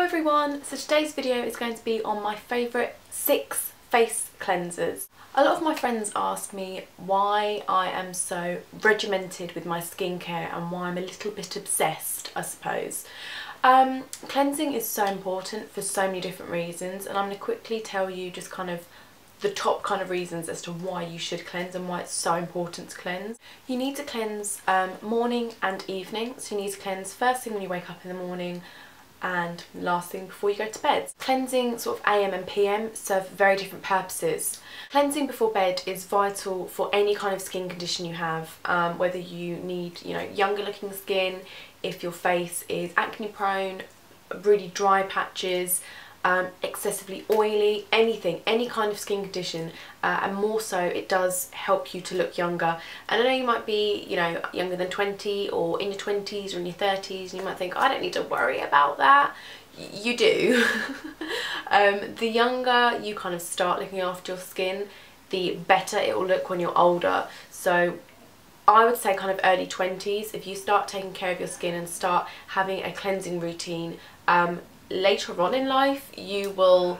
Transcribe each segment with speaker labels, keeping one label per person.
Speaker 1: everyone, so today's video is going to be on my favourite 6 face cleansers. A lot of my friends ask me why I am so regimented with my skincare and why I'm a little bit obsessed, I suppose. Cleansing is so important for so many different reasons, and I'm going to quickly tell you just kind of the top kind of reasons as to why you should cleanse and why it's so important to cleanse. You need to cleanse morning and evening, so you need to cleanse first thing when you wake up in the morning and last thing before you go to bed. Cleansing sort of AM and PM serve very different purposes. Cleansing before bed is vital for any kind of skin condition you have, whether you need, younger looking skin, if your face is acne prone, really dry patches, excessively oily, any kind of skin condition, and more so it does help you to look younger. And I know you might be younger than 20 or in your 20s or in your 30s, and you might think I don't need to worry about that. You do. The younger you kind of start looking after your skin, the better it will look when you're older. So I would say kind of early 20s, if you start taking care of your skin and start having a cleansing routine, later on in life you will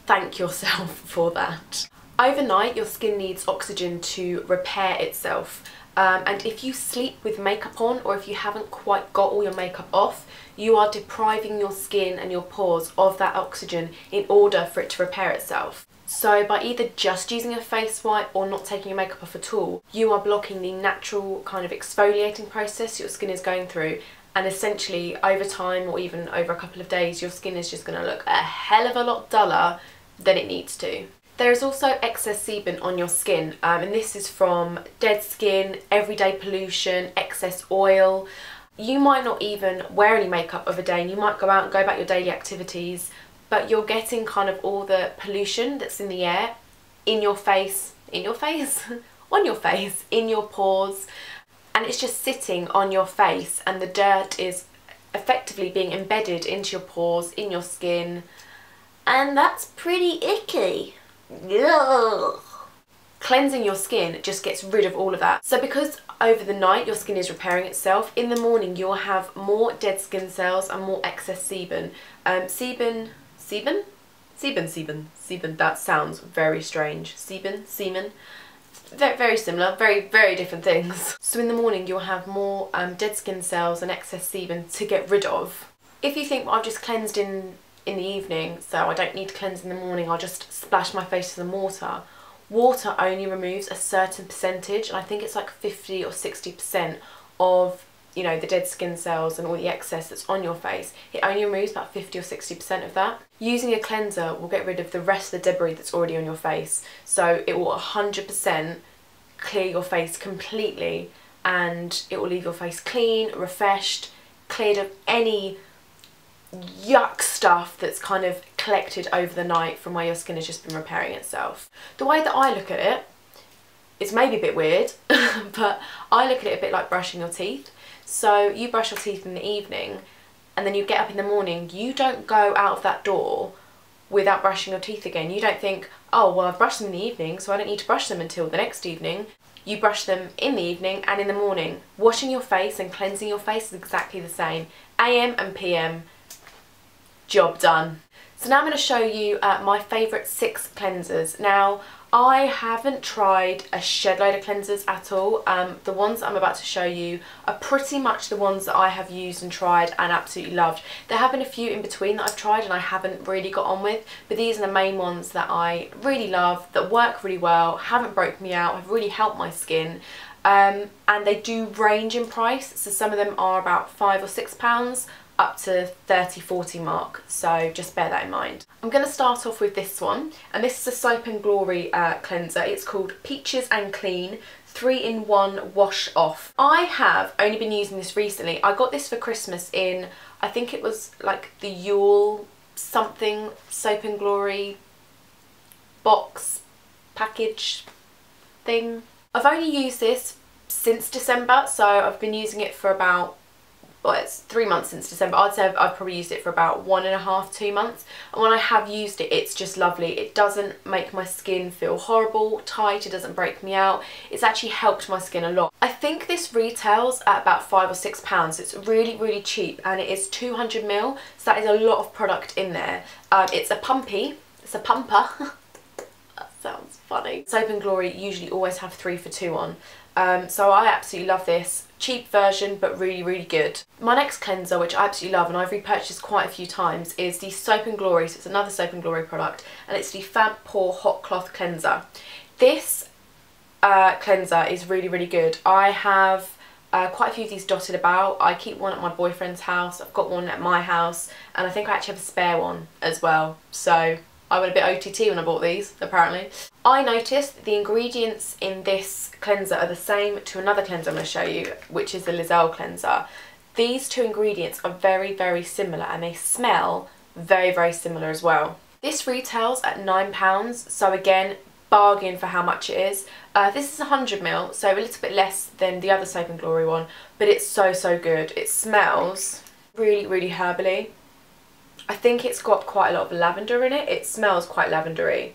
Speaker 1: thank yourself for that. Overnight your skin needs oxygen to repair itself, and if you sleep with makeup on, or if you haven't quite got all your makeup off, you are depriving your skin and your pores of that oxygen in order for it to repair itself. So by either just using a face wipe or not taking your makeup off at all, you are blocking the natural kind of exfoliating process your skin is going through. And essentially over time, or even over a couple of days, your skin is just going to look a hell of a lot duller than it needs to. There is also excess sebum on your skin, and this is from dead skin, everyday pollution, excess oil. You might not even wear any makeup of a day and you might go out and go about your daily activities, but you're getting kind of all the pollution that's in the air in your face, on your face, in your pores. And it's just sitting on your face, and the dirt is effectively being embedded into your pores, in your skin, and that's pretty icky. Ugh. Cleansing your skin just gets rid of all of that. So because over the night your skin is repairing itself, in the morning you'll have more dead skin cells and more excess sebum. Sebum, that sounds very strange. Semen. They're very similar, very different things. So in the morning you'll have more dead skin cells and excess sebum to get rid of. If you think, well, I've just cleansed in the evening, so I don't need to cleanse in the morning, I'll just splash my face with some water. Water only removes a certain percentage, and I think it's like 50 or 60% of the dead skin cells and all the excess that's on your face. It only removes about 50 or 60% of that. Using a cleanser will get rid of the rest of the debris that's already on your face. So it will 100% clear your face completely, and it will leave your face clean, refreshed, cleared of any yuck stuff that's kind of collected over the night from where your skin has just been repairing itself. The way that I look at it, it's maybe a bit weird, but I look at it a bit like brushing your teeth. So you brush your teeth in the evening, and then you get up in the morning, you don't go out of that door without brushing your teeth again. You don't think, oh well, I've brushed them in the evening, so I don't need to brush them until the next evening. You brush them in the evening and in the morning. Washing your face and cleansing your face is exactly the same. AM and PM, job done. So now I'm going to show you my favourite 6 cleansers. Now, I haven't tried a shed load of cleansers at all. The ones I'm about to show you are pretty much the ones that I have used and tried and absolutely loved. There have been a few in between that I've tried and I haven't really got on with, but these are the main ones that I really love, that work really well, haven't broke me out, have really helped my skin. And they do range in price, so some of them are about £5 or £6, up to 30-40 mark, so just bear that in mind. I'm going to start off with this one, and this is a Soap and Glory cleanser. It's called Peaches and Clean 3-in-1 Wash Off. I have only been using this recently. I got this for Christmas in, I think it was like the Yule something Soap and Glory box package thing. I've only used this since December, so I've been using it for about well, it's 3 months since December. I'd say I've probably used it for about 1.5, 2 months. And when I have used it, it's just lovely. It doesn't make my skin feel horrible, tight, it doesn't break me out. It's actually helped my skin a lot. I think this retails at about £5 or £6. It's really, really cheap, and it is 200ml, so that is a lot of product in there. It's a pumpy, it's a pumper. That sounds funny. Soap and Glory usually always have 3 for 2 on. So I absolutely love this. Cheap version, but really, really good. My next cleanser, which I absolutely love and I've repurchased quite a few times, is the Soap and Glory. So it's another Soap and Glory product, and it's the Fab Pore Hot Cloth Cleanser. This cleanser is really, really good. I have quite a few of these dotted about. I keep one at my boyfriend's house, I've got one at my house, and I think I actually have a spare one as well. So I went a bit OTT when I bought these, apparently. I noticed the ingredients in this cleanser are the same to another cleanser I'm going to show you, which is the Lizelle cleanser. These two ingredients are very, very similar, and they smell very, very similar as well. This retails at £9, so again, bargain for how much it is. This is 100ml, so a little bit less than the other Soap and Glory one, but it's so, so good. It smells really, really herbally. I think it's got quite a lot of lavender in it. It smells quite lavendery.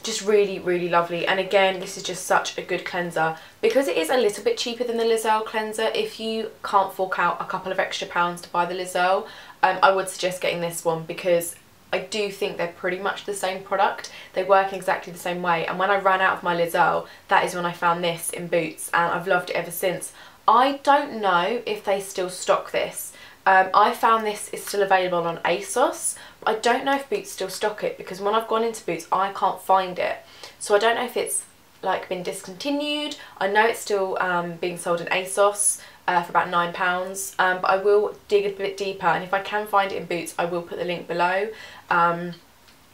Speaker 1: Just really, really lovely. And again, this is just such a good cleanser. Because it is a little bit cheaper than the Lizelle cleanser, if you can't fork out a couple of extra pounds to buy the Lizelle, I would suggest getting this one, because I do think they're pretty much the same product. They work exactly the same way. And when I ran out of my Lizelle, that is when I found this in Boots, and I've loved it ever since. I don't know if they still stock this. I found this is still available on ASOS, but I don't know if Boots still stock it, because when I've gone into Boots I can't find it. So I don't know if it's like been discontinued. I know it's still being sold in ASOS for about £9, but I will dig a bit deeper, and if I can find it in Boots I will put the link below.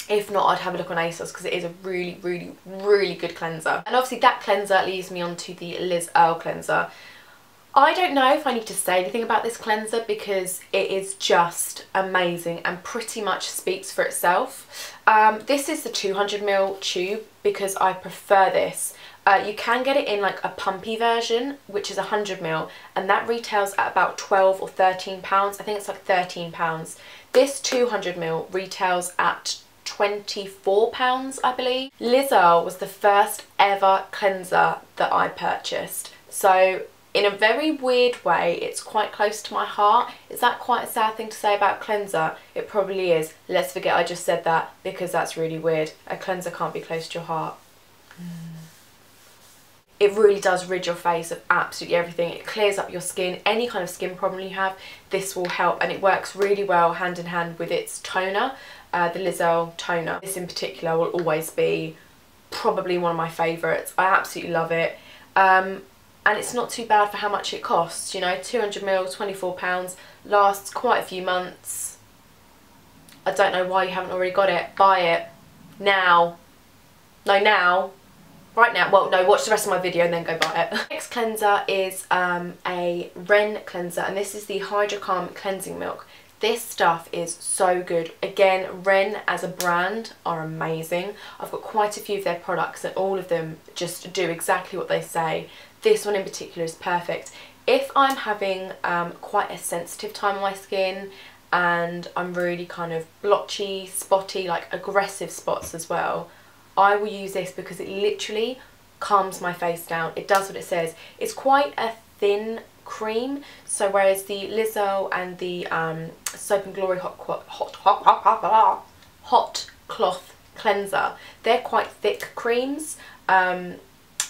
Speaker 1: If not, I'd have a look on ASOS, because it is a really, really, really good cleanser. And obviously that cleanser leads me on to the Lizelle cleanser. I don't know if I need to say anything about this cleanser, because it is just amazing and pretty much speaks for itself. This is the 200ml tube, because I prefer this. You can get it in like a pumpy version, which is 100ml, and that retails at about £12 or £13. I think it's like £13. This 200ml retails at £24, I believe. Lizelle was the first ever cleanser that I purchased. So in a very weird way, it's quite close to my heart. Is that quite a sad thing to say about cleanser? It probably is. Let's forget I just said that, because that's really weird. A cleanser can't be close to your heart. It really does rid your face of absolutely everything. It clears up your skin. Any kind of skin problem you have, this will help, and it works really well hand in hand with its toner, the Lizelle toner. This in particular will always be probably one of my favourites. I absolutely love it. And it's not too bad for how much it costs, you know, 200ml, £24, lasts quite a few months. I don't know why you haven't already got it. Buy it. Now. No, now. Right now. Well, no, watch the rest of my video and then go buy it. Next cleanser is a Ren cleanser, and this is the Hydro Calm Cleansing Milk. This stuff is so good. Again, Ren as a brand are amazing. I've got quite a few of their products, and all of them just do exactly what they say. This one in particular is perfect. If I'm having quite a sensitive time on my skin, and I'm really kind of blotchy, spotty, like aggressive spots as well, I will use this, because it literally calms my face down. It does what it says. It's quite a thin cream, so whereas the Lizelle and the Soap and Glory hot cloth cleanser, they're quite thick creams,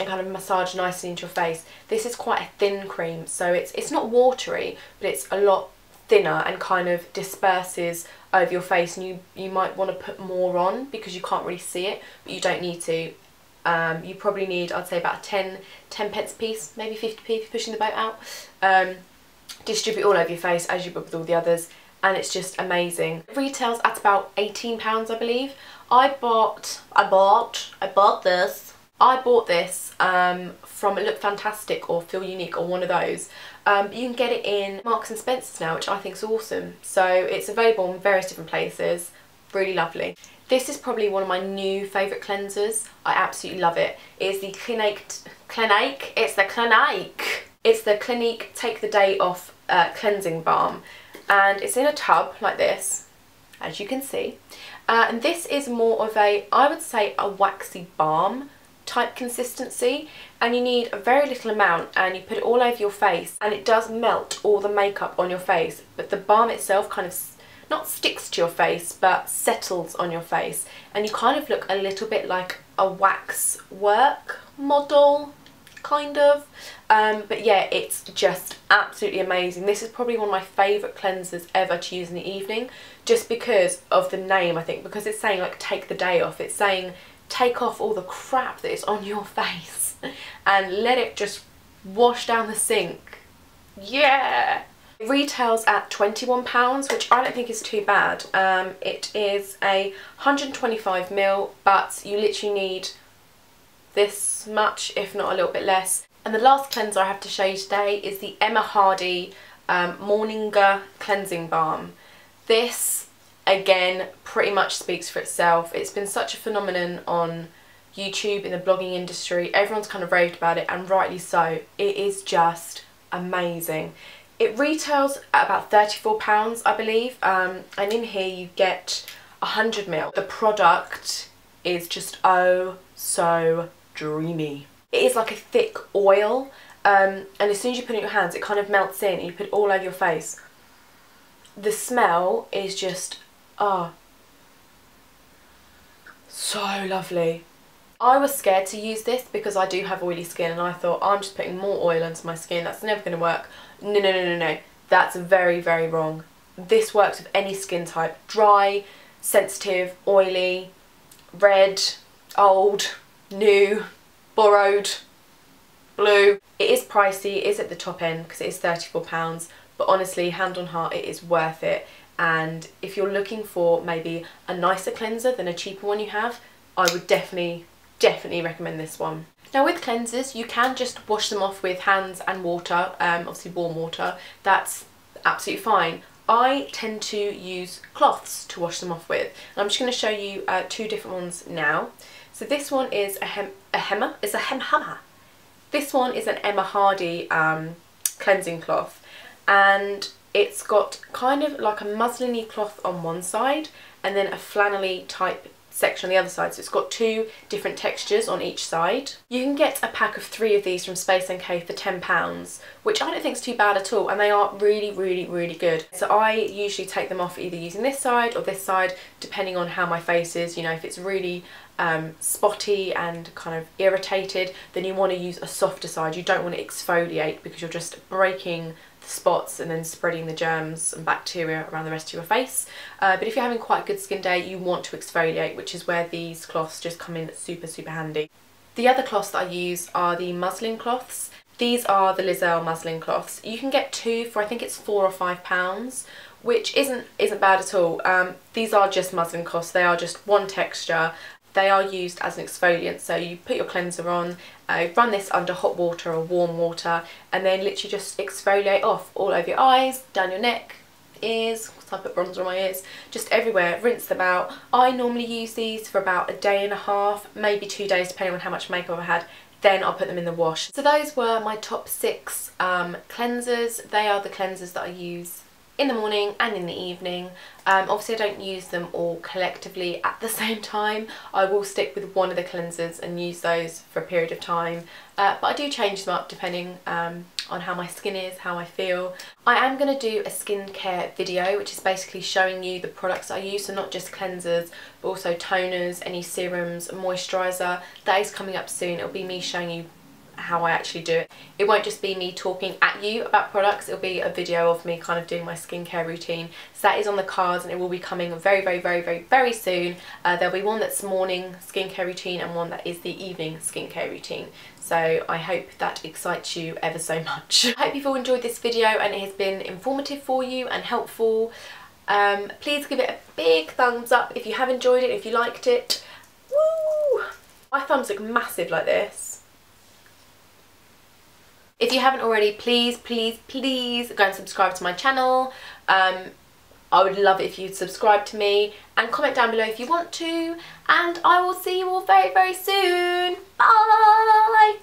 Speaker 1: and kind of massage nicely into your face. This is quite a thin cream, so it's not watery, but it's a lot thinner and kind of disperses over your face, and you might want to put more on because you can't really see it, but you don't need to. You probably need, I'd say, about 10 pence a piece, maybe 50p if you're pushing the boat out. Distribute all over your face as you would with all the others, and it's just amazing. It retails at about £18, I believe. I bought this from Look Fantastic or Feel Unique or one of those. You can get it in Marks and Spencer's now, which I think is awesome. So it's available in various different places. Really lovely. This is probably one of my new favourite cleansers. I absolutely love it. It's the Clinique Take the Day Off cleansing balm, and it's in a tub like this, as you can see. And this is more of a, I would say, a waxy balm type consistency, and you need a very little amount, and you put it all over your face, and it does melt all the makeup on your face, but the balm itself kind of not sticks to your face but settles on your face, and you kind of look a little bit like a wax work model, kind of. But yeah, it's just absolutely amazing. This is probably one of my favourite cleansers ever to use in the evening, just because of the name, I think, because it's saying like take the day off. It's saying take off all the crap that is on your face and let it just wash down the sink. Yeah! It retails at £21, which I don't think is too bad. It is a 125ml, but you literally need this much, if not a little bit less. And the last cleanser I have to show you today is the Emma Hardy Morninger Cleansing Balm. This, again, pretty much speaks for itself. It's been such a phenomenon on YouTube, in the blogging industry. Everyone's kind of raved about it, and rightly so. It is just amazing. It retails at about £34, I believe, and in here you get 100ml. The product is just oh so dreamy. It is like a thick oil, and as soon as you put it in your hands, it kind of melts in, and you put it all over your face. The smell is just, oh, so lovely. I was scared to use this because I do have oily skin, and I thought, I'm just putting more oil into my skin, that's never going to work. No, no, no, no, no. That's very, very wrong. This works with any skin type. Dry, sensitive, oily, red, old, new, borrowed, blue. It is pricey, it is at the top end because it is £34, but honestly, hand on heart, it is worth it. And if you're looking for maybe a nicer cleanser than a cheaper one you have, I would definitely recommend this one. Now with cleansers, you can just wash them off with hands and water, obviously warm water, that's absolutely fine. I tend to use cloths to wash them off with, and I'm just going to show you two different ones now. So this one is a Hemma. This one is an Emma Hardy cleansing cloth, and it's got kind of like a musliny cloth on one side and then a flannelly type section on the other side, so it's got two different textures on each side. You can get a pack of 3 of these from Space NK for £10, which I don't think is too bad at all, and they are really, really, really good. So I usually take them off either using this side or this side, depending on how my face is. You know, if it's really spotty and kind of irritated, then you want to use a softer side. You don't want to exfoliate because you're just breaking the spots and then spreading the germs and bacteria around the rest of your face. But if you're having quite a good skin day, you want to exfoliate, which is where these cloths just come in super, super handy. The other cloths that I use are the muslin cloths. These are the Lizelle muslin cloths. You can get 2 for I think it's £4 or £5, which isn't bad at all. These are just muslin cloths. They are just one texture. They are used as an exfoliant, so you put your cleanser on, run this under hot water or warm water, and then literally just exfoliate off all over your eyes, down your neck, ears, because I put bronzer on my ears, just everywhere, rinse them out. I normally use these for about a day and a half, maybe 2 days, depending on how much makeup I had. Then I'll put them in the wash. So those were my top 6 cleansers. They are the cleansers that I use in the morning and in the evening. Obviously I don't use them all collectively at the same time. I will stick with one of the cleansers and use those for a period of time, but I do change them up depending on how my skin is, how I feel. I am going to do a skincare video, which is basically showing you the products I use, so not just cleansers but also toners, any serums, moisturiser. That is coming up soon. It'll be me showing you how I actually do it. It won't just be me talking at you about products, it'll be a video of me kind of doing my skincare routine. So that is on the cards, and it will be coming very, very, very, very, very soon. There'll be one that's morning skincare routine and one that is the evening skincare routine. So I hope that excites you ever so much. I hope you've all enjoyed this video and it has been informative for you and helpful. Please give it a big thumbs up if you have enjoyed it, if you liked it. Woo! My thumbs look massive like this. If you haven't already, please, please, please go and subscribe to my channel. I would love it if you'd subscribe to me and comment down below if you want to. And I will see you all very, very soon. Bye!